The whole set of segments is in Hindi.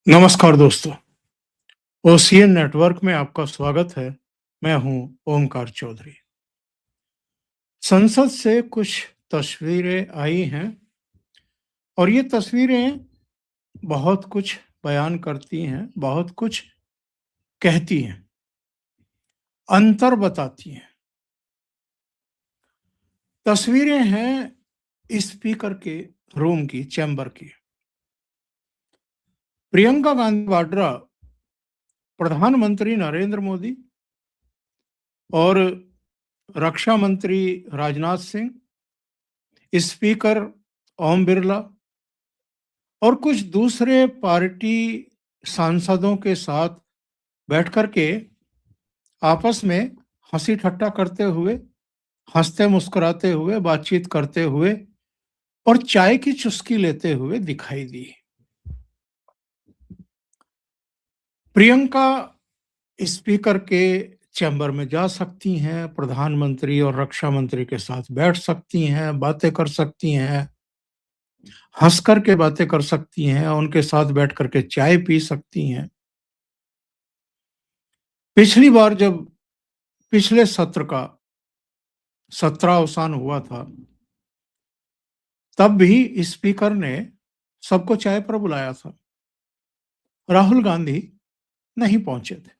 नमस्कार दोस्तों, ओशियन नेटवर्क में आपका स्वागत है। मैं हूं ओमकार चौधरी। संसद से कुछ तस्वीरें आई हैं और ये तस्वीरें बहुत कुछ बयान करती हैं, बहुत कुछ कहती हैं, अंतर बताती हैं। तस्वीरें हैं स्पीकर के रूम की, चैम्बर की। प्रियंका गांधी वाड्रा, प्रधानमंत्री नरेंद्र मोदी और रक्षा मंत्री राजनाथ सिंह, स्पीकर ओम बिरला और कुछ दूसरे पार्टी सांसदों के साथ बैठ कर के आपस में हंसी ठट्टा करते हुए, हंसते मुस्कुराते हुए, बातचीत करते हुए और चाय की चुस्की लेते हुए दिखाई दी। प्रियंका स्पीकर के चैम्बर में जा सकती हैं, प्रधानमंत्री और रक्षा मंत्री के साथ बैठ सकती हैं, बातें कर सकती हैं, हंस कर के बातें कर सकती हैं, उनके साथ बैठ कर के चाय पी सकती हैं। पिछली बार जब पिछले सत्र का सत्रावसान हुआ था, तब भी स्पीकर ने सबको चाय पर बुलाया था। राहुल गांधी नहीं पहुंचे थे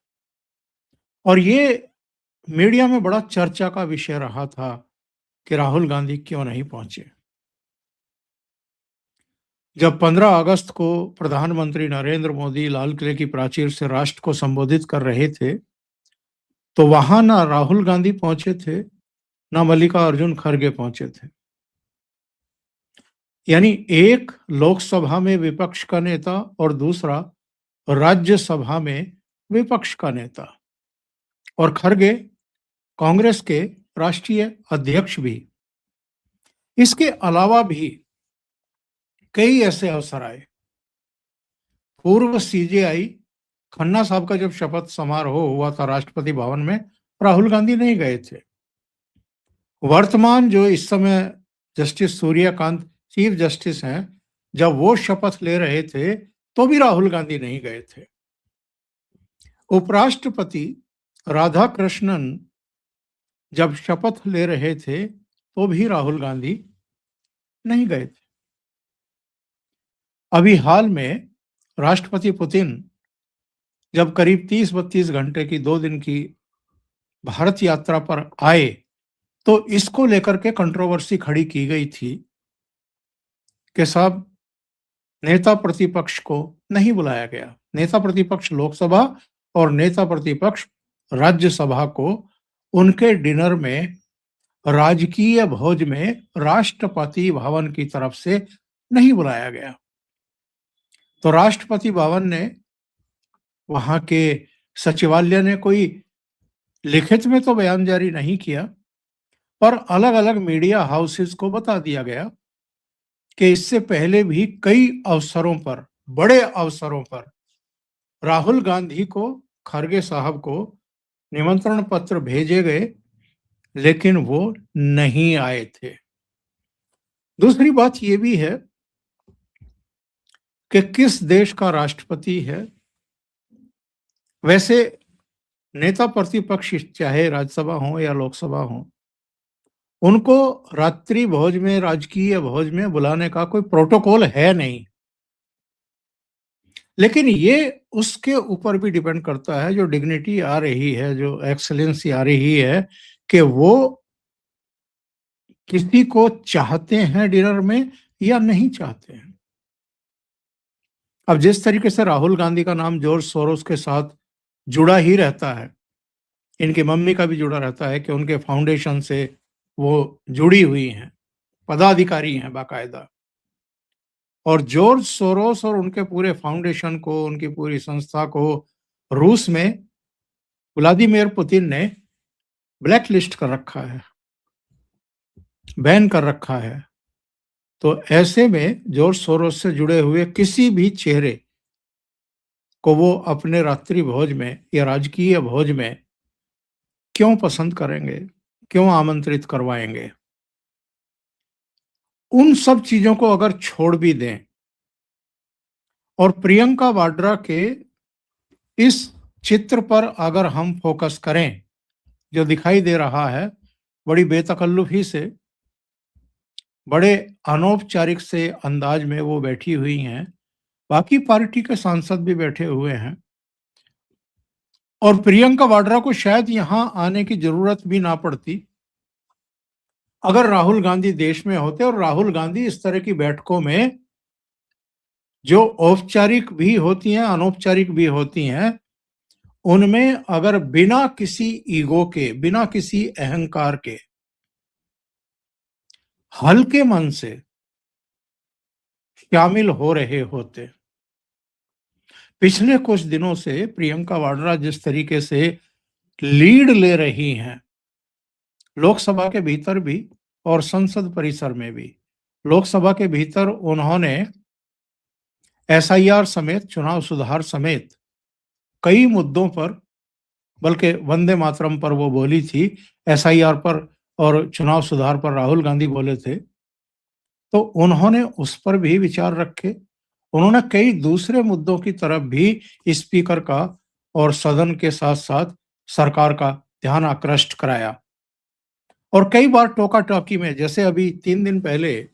और ये मीडिया में बड़ा चर्चा का विषय रहा था कि राहुल गांधी क्यों नहीं पहुंचे। जब 15 अगस्त को प्रधानमंत्री नरेंद्र मोदी लाल किले की प्राचीर से राष्ट्र को संबोधित कर रहे थे, तो वहां ना राहुल गांधी पहुंचे थे, ना मल्लिकार्जुन खड़गे पहुंचे थे। यानी एक लोकसभा में विपक्ष का नेता और दूसरा राज्यसभा में विपक्ष का नेता, और खड़गे कांग्रेस के राष्ट्रीय अध्यक्ष भी। इसके अलावा भी कई ऐसे अवसर आए। पूर्व सीजेआई खन्ना साहब का जब शपथ समारोह हुआ था राष्ट्रपति भवन में, राहुल गांधी नहीं गए थे। वर्तमान जो इस समय जस्टिस सूर्यकांत चीफ जस्टिस हैं, जब वो शपथ ले रहे थे तो भी राहुल गांधी नहीं गए थे। उपराष्ट्रपति राधाकृष्णन जब शपथ ले रहे थे तो भी राहुल गांधी नहीं गए थे। अभी हाल में राष्ट्रपति पुतिन जब करीब 30-32 घंटे की 2 दिन की भारत यात्रा पर आए, तो इसको लेकर के कंट्रोवर्सी खड़ी की गई थी कि साहब, नेता प्रतिपक्ष को नहीं बुलाया गया। नेता प्रतिपक्ष लोकसभा और नेता प्रतिपक्ष राज्यसभा को उनके डिनर में, राजकीय भोज में राष्ट्रपति भवन की तरफ से नहीं बुलाया गया। तो राष्ट्रपति भवन ने, वहां के सचिवालय ने कोई लिखित में तो बयान जारी नहीं किया, पर अलग अलग मीडिया हाउसेस को बता दिया गया कि इससे पहले भी कई अवसरों पर, बड़े अवसरों पर राहुल गांधी को, खड़गे साहब को निमंत्रण पत्र भेजे गए, लेकिन वो नहीं आए थे। दूसरी बात ये भी है कि किस देश का राष्ट्रपति है। वैसे नेता प्रतिपक्ष चाहे राज्यसभा हो या लोकसभा हो, उनको रात्रि भोज में, राजकीय भोज में बुलाने का कोई प्रोटोकॉल है नहीं। लेकिन ये उसके ऊपर भी डिपेंड करता है, जो डिग्निटी आ रही है, जो एक्सेलेंसी आ रही है, कि वो किसी को चाहते हैं डिनर में या नहीं चाहते हैं। अब जिस तरीके से राहुल गांधी का नाम जॉर्ज सोरोस के साथ जुड़ा ही रहता है, इनकी मम्मी का भी जुड़ा रहता है कि उनके फाउंडेशन से वो जुड़ी हुई हैं, पदाधिकारी हैं बाकायदा। और जॉर्ज सोरोस और उनके पूरे फाउंडेशन को, उनकी पूरी संस्था को रूस में व्लादिमीर पुतिन ने ब्लैक लिस्ट कर रखा है, बैन कर रखा है। तो ऐसे में जॉर्ज सोरोस से जुड़े हुए किसी भी चेहरे को वो अपने रात्रि भोज में या राजकीय भोज में क्यों पसंद करेंगे, क्यों आमंत्रित करवाएंगे। उन सब चीजों को अगर छोड़ भी दें और प्रियंका वाड्रा के इस चित्र पर अगर हम फोकस करें, जो दिखाई दे रहा है, बड़ी बेतकल्लुफी से, बड़े अनौपचारिक से अंदाज में वो बैठी हुई हैं। बाकी पार्टी के सांसद भी बैठे हुए हैं और प्रियंका वाड्रा को शायद यहाँ आने की जरूरत भी ना पड़ती अगर राहुल गांधी देश में होते। और राहुल गांधी इस तरह की बैठकों में, जो औपचारिक भी होती हैं, अनौपचारिक भी होती हैं, उनमें अगर बिना किसी ईगो के, बिना किसी अहंकार के, हल्के मन से शामिल हो रहे होते। पिछले कुछ दिनों से प्रियंका वाड्रा जिस तरीके से लीड ले रही हैं, लोकसभा के भीतर भी और संसद परिसर में भी। लोकसभा के भीतर उन्होंने एसआईआर समेत, चुनाव सुधार समेत कई मुद्दों पर, बल्कि वंदे मातरम पर वो बोली थी, एसआईआर पर और चुनाव सुधार पर राहुल गांधी बोले थे, तो उन्होंने उस पर भी विचार रखे। उन्होंने कई दूसरे मुद्दों की तरफ भी स्पीकर का और सदन के साथ साथ सरकार का ध्यान आकृष्ट कराया। और कई बार टोका टोकी में, जैसे अभी 3 दिन पहले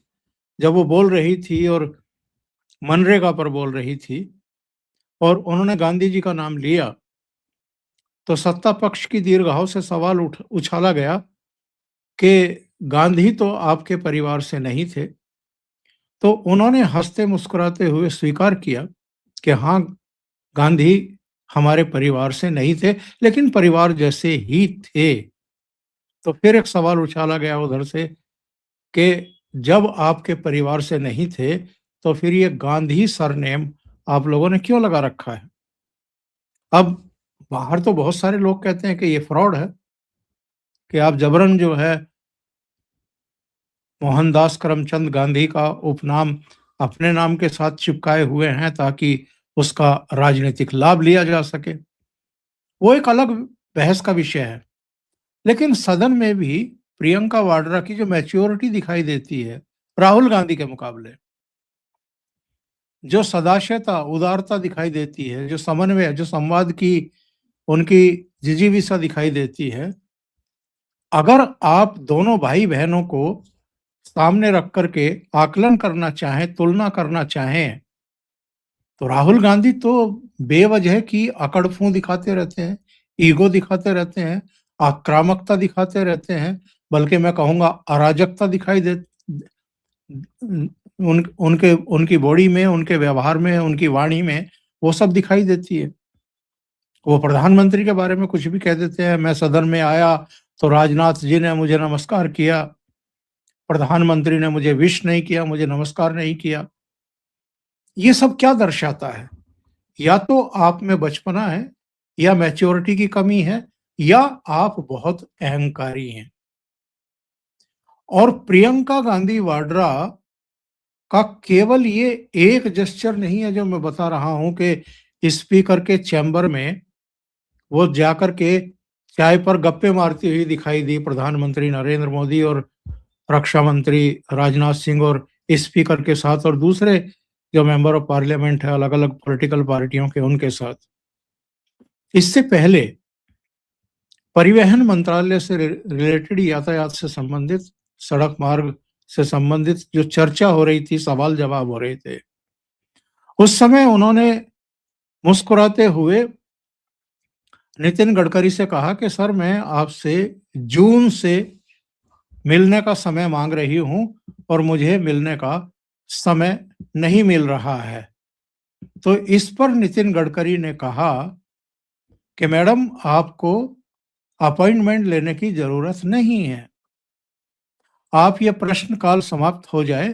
जब वो बोल रही थी और मनरेगा पर बोल रही थी और उन्होंने गांधी जी का नाम लिया, तो सत्ता पक्ष की दीर्घाओं से सवाल उछाला गया कि गांधी तो आपके परिवार से नहीं थे। तो उन्होंने हंसते मुस्कुराते हुए स्वीकार किया कि हाँ, गांधी हमारे परिवार से नहीं थे, लेकिन परिवार जैसे ही थे। तो फिर एक सवाल उछाला गया उधर से कि जब आपके परिवार से नहीं थे, तो फिर ये गांधी सरनेम आप लोगों ने क्यों लगा रखा है? अब बाहर तो बहुत सारे लोग कहते हैं कि ये फ्रॉड है, कि आप जबरन जो है मोहनदास करमचंद गांधी का उपनाम अपने नाम के साथ चिपकाए हुए हैं ताकि उसका राजनीतिक लाभ लिया जा सके। वो एक अलग बहस का विषय है। लेकिन सदन में भी प्रियंका वाड्रा की जो मैच्योरिटी दिखाई देती है राहुल गांधी के मुकाबले, जो सदाशयता, उदारता दिखाई देती है, जो समन्वय, जो संवाद की उनकी जिजीविसा दिखाई देती है, अगर आप दोनों भाई बहनों को सामने रख करके आकलन करना चाहें, तुलना करना चाहें, तो राहुल गांधी तो बेवजह की अकड़-फू दिखाते रहते हैं, ईगो दिखाते रहते हैं, आक्रामकता दिखाते रहते हैं, बल्कि मैं कहूँगा अराजकता दिखाई दे उनके उनकी बॉडी में, उनके व्यवहार में, उनकी वाणी में, वो सब दिखाई देती है। वो प्रधानमंत्री के बारे में कुछ भी कह देते हैं। मैं सदन में आया तो राजनाथ जी ने मुझे नमस्कार किया, प्रधानमंत्री ने मुझे विश नहीं किया, मुझे नमस्कार नहीं किया। ये सब क्या दर्शाता है? या तो आप में बचपना है, या मैच्योरिटी की कमी है, या आप बहुत अहंकारी हैं। और प्रियंका गांधी वाड्रा का केवल ये एक जेस्चर नहीं है जो मैं बता रहा हूं कि स्पीकर के चैम्बर में वो जाकर के चाय पर गप्पे मारती हुई दिखाई दी प्रधानमंत्री नरेंद्र मोदी और रक्षा मंत्री राजनाथ सिंह और स्पीकर के साथ और दूसरे जो मेंबर ऑफ पार्लियामेंट है अलग अलग पॉलिटिकल पार्टियों के, उनके साथ। इससे पहले परिवहन मंत्रालय से रिलेटेड, यातायात से संबंधित, सड़क मार्ग से संबंधित जो चर्चा हो रही थी, सवाल जवाब हो रहे थे, उस समय उन्होंने मुस्कुराते हुए नितिन गडकरी से कहा कि सर, मैं आपसे जून से मिलने का समय मांग रही हूं और मुझे मिलने का समय नहीं मिल रहा है। तो इस पर नितिन गडकरी ने कहा कि मैडम, आपको अपॉइंटमेंट लेने की जरूरत नहीं है। आप ये प्रश्नकाल समाप्त हो जाए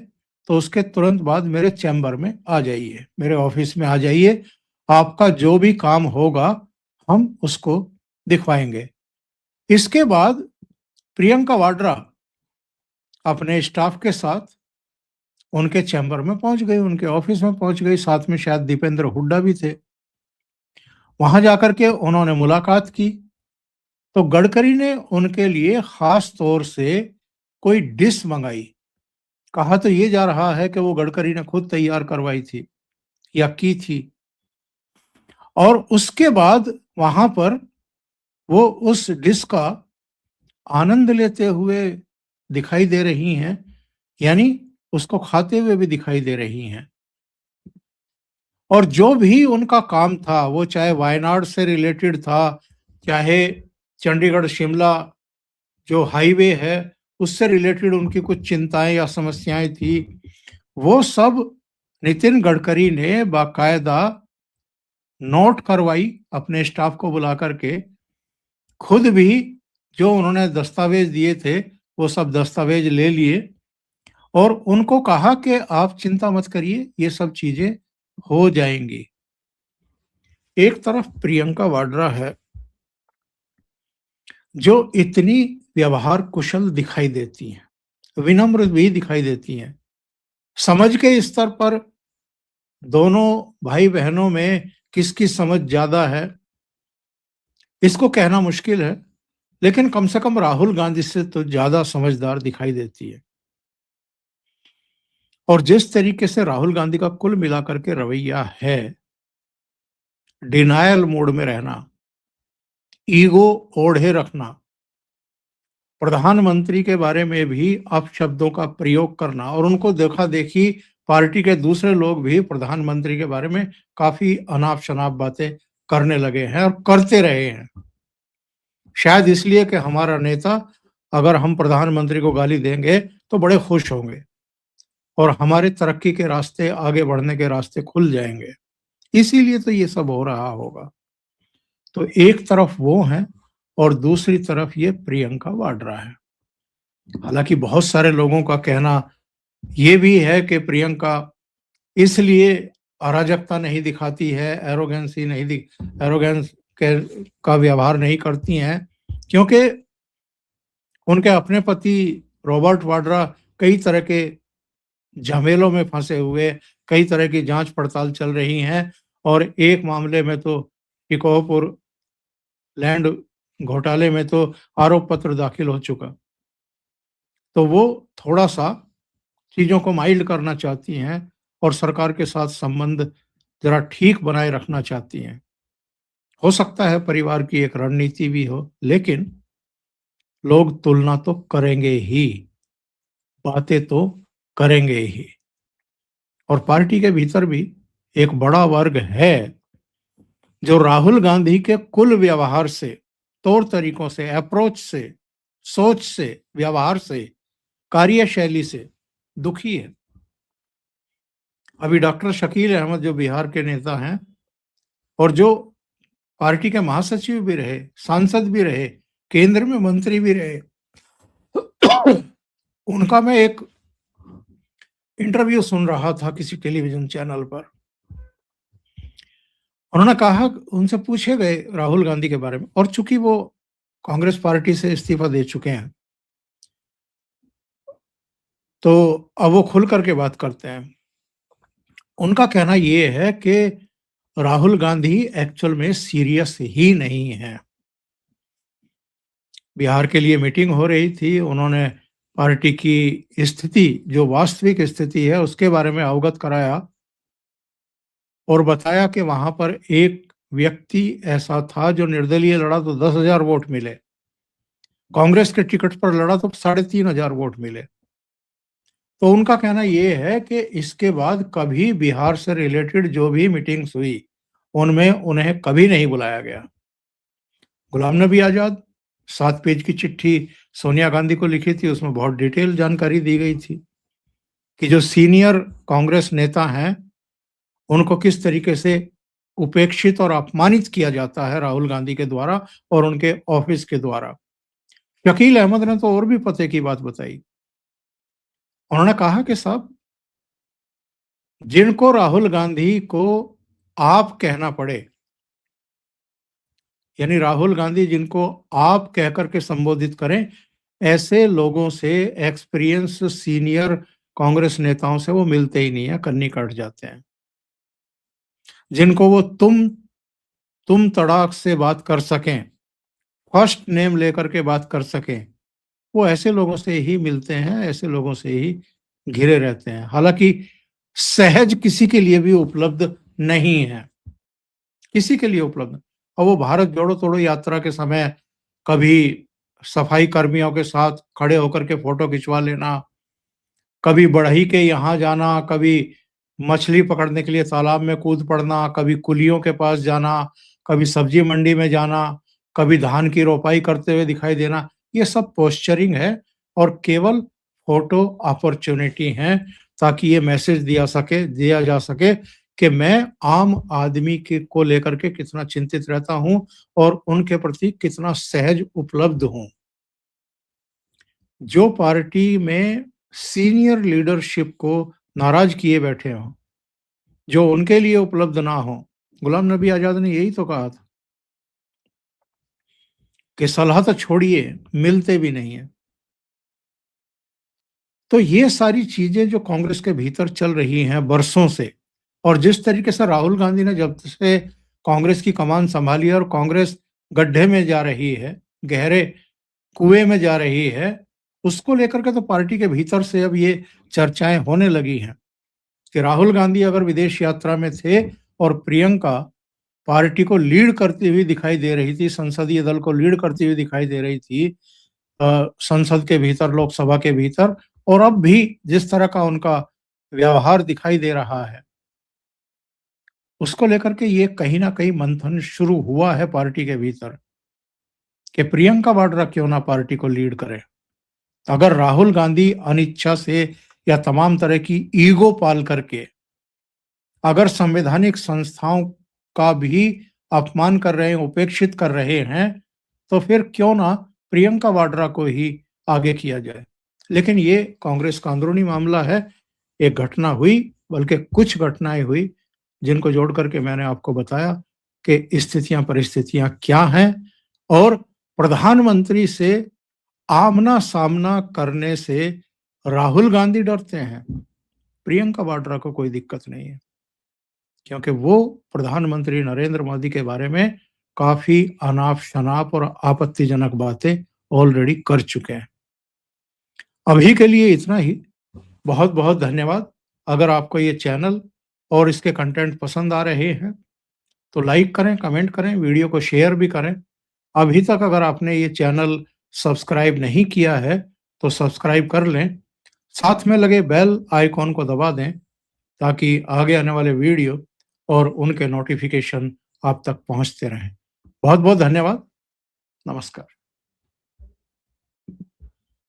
तो उसके तुरंत बाद मेरे चैम्बर में आ जाइए, मेरे ऑफिस में आ जाइए। आपका जो भी काम होगा हम उसको दिखवाएंगे। इसके बाद प्रियंका वाड्रा अपने स्टाफ के साथ उनके चैम्बर में पहुंच गई, उनके ऑफिस में पहुंच गई। साथ में शायद दीपेंद्र हुड्डा भी थे। वहां जाकर के उन्होंने मुलाकात की तो गडकरी ने उनके लिए खास तौर से कोई डिश मंगाई। कहा तो ये जा रहा है कि वो गडकरी ने खुद तैयार करवाई थी। या की थी, और उसके बाद वहां पर वो उस डिश का आनंद लेते हुए दिखाई दे रही हैं, यानी उसको खाते हुए भी दिखाई दे रही हैं। और जो भी उनका काम था, वो चाहे वायनाड से रिलेटेड था, चाहे चंडीगढ़ शिमला जो हाईवे है, उससे रिलेटेड उनकी कुछ चिंताएं या समस्याएं थी, वो सब नितिन गडकरी ने बाकायदा नोट करवाई अपने स्टाफ को बुला करके। खुद भी जो उन्होंने दस्तावेज दिए थे, वो सब दस्तावेज ले लिए और उनको कहा कि आप चिंता मत करिए, ये सब चीजें हो जाएंगी। एक तरफ प्रियंका वाड्रा है, जो इतनी व्यवहार कुशल दिखाई देती हैं, विनम्र भी दिखाई देती हैं। समझ के स्तर पर दोनों भाई बहनों में किसकी समझ ज्यादा है, इसको कहना मुश्किल है, लेकिन कम से कम राहुल गांधी से तो ज्यादा समझदार दिखाई देती है। और जिस तरीके से राहुल गांधी का कुल मिलाकर के रवैया है, डिनायल मोड में रहना, ईगो ओढ़े रखना, प्रधानमंत्री के बारे में भी अपशब्दों का प्रयोग करना, और उनको देखा देखी पार्टी के दूसरे लोग भी प्रधानमंत्री के बारे में काफी अनाप शनाप बातें करने लगे हैं और करते रहे हैं। शायद इसलिए कि हमारा नेता, अगर हम प्रधानमंत्री को गाली देंगे तो बड़े खुश होंगे और हमारे तरक्की के रास्ते, आगे बढ़ने के रास्ते खुल जाएंगे, इसीलिए तो ये सब हो रहा होगा। तो एक तरफ वो है और दूसरी तरफ ये प्रियंका वाड्रा है। हालांकि बहुत सारे लोगों का कहना ये भी है कि प्रियंका इसलिए अराजकता नहीं दिखाती है, एरोगेंस के का व्यवहार नहीं करती हैं, क्योंकि उनके अपने पति रॉबर्ट वाड्रा कई तरह के झमेलों में फंसे हुए, कई तरह की जांच पड़ताल चल रही हैं, और एक मामले में तो टिकोहपुर लैंड घोटाले में तो आरोप पत्र दाखिल हो चुका। तो वो थोड़ा सा चीजों को माइल्ड करना चाहती हैं और सरकार के साथ संबंध जरा ठीक बनाए रखना चाहती हैं। हो सकता है परिवार की एक रणनीति भी हो, लेकिन लोग तुलना तो करेंगे ही, बातें तो करेंगे ही। और पार्टी के भीतर भी एक बड़ा वर्ग है जो राहुल गांधी के कुल व्यवहार से, तौर तरीकों से, अप्रोच से, सोच से, व्यवहार से, कार्यशैली से दुखी है। अभी डॉक्टर शकील अहमद जो बिहार के नेता हैं और जो पार्टी के महासचिव भी रहे, सांसद भी रहे, केंद्र में मंत्री भी रहे, उनका मैं एक इंटरव्यू सुन रहा था किसी टेलीविजन चैनल पर। उन्होंने कहा, उनसे पूछे गए राहुल गांधी के बारे में, और चूंकि वो कांग्रेस पार्टी से इस्तीफा दे चुके हैं तो अब वो खुल करके बात करते हैं। उनका कहना ये है कि राहुल गांधी एक्चुअल में सीरियस ही नहीं है। बिहार के लिए मीटिंग हो रही थी, उन्होंने पार्टी की स्थिति, जो वास्तविक स्थिति है, उसके बारे में अवगत कराया और बताया कि वहां पर एक व्यक्ति ऐसा था जो निर्दलीय लड़ा तो 10,000 वोट मिले, कांग्रेस के टिकट पर लड़ा तो 3,500 वोट मिले। तो उनका कहना यह है कि इसके बाद कभी बिहार से रिलेटेड जो भी मीटिंग्स हुई, उनमें उन्हें कभी नहीं बुलाया गया। गुलाम नबी आजाद 7 पेज की चिट्ठी सोनिया गांधी को लिखी थी, उसमें बहुत डिटेल जानकारी दी गई थी कि जो सीनियर कांग्रेस नेता हैं उनको किस तरीके से उपेक्षित और अपमानित किया जाता है राहुल गांधी के द्वारा और उनके ऑफिस के द्वारा। शकील अहमद ने तो और भी पते की बात बताई। उन्होंने कहा कि साहब, जिनको राहुल गांधी को आप कहना पड़े, यानी राहुल गांधी जिनको आप कह करके संबोधित करें, ऐसे लोगों से, एक्सपीरियंस सीनियर कांग्रेस नेताओं से वो मिलते ही नहीं है, कन्नी काट जाते हैं। जिनको वो तुम तड़ाक से बात कर सकें, फर्स्ट नेम लेकर के बात कर सकें, वो ऐसे लोगों से ही मिलते हैं, ऐसे लोगों से ही घिरे रहते हैं। हालांकि सहज किसी के लिए भी उपलब्ध नहीं है, किसी के लिए उपलब्ध। और वो भारत जोड़ो तोड़ो यात्रा के समय कभी सफाई कर्मियों के साथ खड़े होकर के फोटो खिंचवा लेना, कभी बढ़ई के यहाँ जाना, कभी मछली पकड़ने के लिए तालाब में कूद पड़ना, कभी कुलियों के पास जाना, कभी सब्जी मंडी में जाना, कभी धान की रोपाई करते हुए दिखाई देना, ये सब पोस्चरिंग है और केवल फोटो अपॉर्चुनिटी है, ताकि ये मैसेज दिया जा सके कि मैं आम आदमी के को लेकर के कितना चिंतित रहता हूँ और उनके प्रति कितना सहज उपलब्ध हूँ। जो पार्टी में सीनियर लीडरशिप को नाराज किए बैठे हों, जो उनके लिए उपलब्ध ना हो, गुलाम नबी आजाद ने यही तो कहा था कि सलाह तो छोड़िए, मिलते भी नहीं है। तो ये सारी चीजें जो कांग्रेस के भीतर चल रही हैं बरसों से, और जिस तरीके से राहुल गांधी ने जब से कांग्रेस की कमान संभाली है और कांग्रेस गड्ढे में जा रही है, गहरे कुएं में जा रही है, उसको लेकर के तो पार्टी के भीतर से अब ये चर्चाएं होने लगी हैं कि राहुल गांधी अगर विदेश यात्रा में थे और प्रियंका पार्टी को लीड करती हुई दिखाई दे रही थी, संसदीय दल को लीड करती हुई दिखाई दे रही थी संसद के भीतर, लोकसभा के भीतर, और अब भी जिस तरह का उनका व्यवहार दिखाई दे रहा है, उसको लेकर के ये कहीं ना कहीं मंथन शुरू हुआ है पार्टी के भीतर कि प्रियंका वाड्रा क्यों ना पार्टी को लीड करे। अगर राहुल गांधी अनिच्छा से या तमाम तरह की ईगो पाल करके अगर संवैधानिक संस्थाओं का भी अपमान कर रहे हैं, उपेक्षित कर रहे हैं, तो फिर क्यों ना प्रियंका वाड्रा को ही आगे किया जाए। लेकिन ये कांग्रेस का अंदरूनी मामला है। एक घटना हुई, बल्कि कुछ घटनाएं हुई, जिनको जोड़ करके मैंने आपको बताया कि स्थितियां परिस्थितियां क्या हैं, और प्रधानमंत्री से आमना सामना करने से राहुल गांधी डरते हैं, प्रियंका वाड्रा को कोई दिक्कत नहीं है, क्योंकि वो प्रधानमंत्री नरेंद्र मोदी के बारे में काफी अनाप शनाप और आपत्तिजनक बातें ऑलरेडी कर चुके हैं। अभी के लिए इतना ही। बहुत बहुत धन्यवाद। अगर आपको ये चैनल और इसके कंटेंट पसंद आ रहे हैं तो लाइक करें, कमेंट करें, वीडियो को शेयर भी करें। अभी तक अगर आपने ये चैनल सब्सक्राइब नहीं किया है तो सब्सक्राइब कर लें, साथ में लगे बेल आइकॉन को दबा दें ताकि आगे आने वाले वीडियो और उनके नोटिफिकेशन आप तक पहुंचते रहें। बहुत बहुत धन्यवाद। नमस्कार।